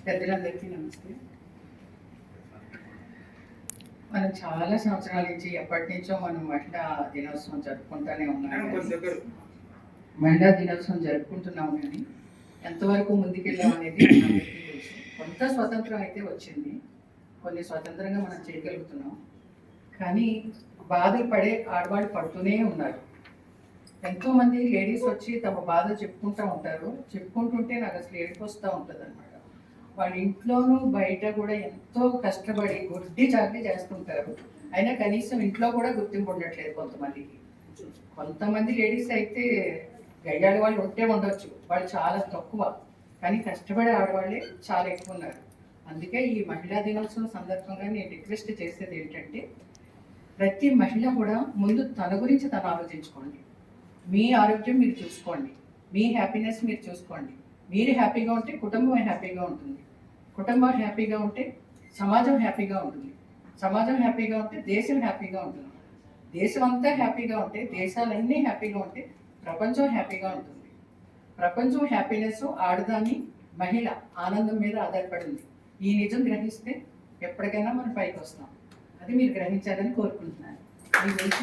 పెద్దలందరికీ నమస్తే. మనం చాలా సంవత్సరాల నుంచి ఎప్పటి నుంచో మనం మహిళా దినోత్సవం జరుపుకుంటూనే ఉన్నాం. మహిళా దినోత్సవం జరుపుకుంటున్నాం కానీ ఎంతవరకు ముందుకెళ్ళాం అనేది అందరికీ తెలుసు. కొంత స్వతంత్రం అయితే వచ్చింది, కొన్ని స్వతంత్రంగా మనం చేయగలుగుతున్నాం. కానీ బాధలు పడే ఆడవాళ్ళు పడుతూనే ఉన్నారు. ఎంతోమంది లేడీస్ వచ్చి తమ బాధ చెప్పుకుంటూ ఉంటారు. చెప్పుకుంటుంటే నాకు అసలు ఏడుపు వస్తూ ఉంటుంది అనమాట. వాళ్ళ ఇంట్లోనూ బయట కూడా ఎంతో కష్టపడి గుడ్డి చాకరీ చేస్తుంటారు. అయినా కనీసం ఇంట్లో కూడా గుర్తింపు ఉండట్లేదు కొంతమందికి. కొంతమంది లేడీస్ అయితే గయ్యాడి వాళ్ళు ఉండొచ్చు, వాళ్ళు చాలా తక్కువ. కానీ కష్టపడే ఆడవాళ్ళే చాలా ఎక్కువ ఉన్నారు. అందుకే ఈ మహిళా దినోత్సవం సందర్భంగా నేను రిక్వెస్ట్ చేసేది ఏంటంటే, ప్రతి మహిళ కూడా ముందు తన గురించి తను ఆలోచించుకోండి. మీ ఆరోగ్యం మీరు చూసుకోండి, మీ హ్యాపీనెస్ మీరు చూసుకోండి. మీరు హ్యాపీగా ఉంటే కుటుంబం హ్యాపీగా ఉంటుంది, కుటుంబం హ్యాపీగా ఉంటే సమాజం హ్యాపీగా ఉంటుంది, సమాజం హ్యాపీగా ఉంటే దేశం హ్యాపీగా ఉంటుంది, దేశం అంతా హ్యాపీగా ఉంటే దేశాలన్నీ హ్యాపీగా ఉంటే ప్రపంచం హ్యాపీగా ఉంటుంది. ప్రపంచం హ్యాపీనెస్ ఆడదాని మహిళ ఆనందం మీద ఆధారపడింది. ఈ నిజం గ్రహిస్తే ఎప్పటికైనా మనం పైకి వస్తాం. అది మీరు గ్రహించాలని కోరుకుంటున్నాను. మీ గురించి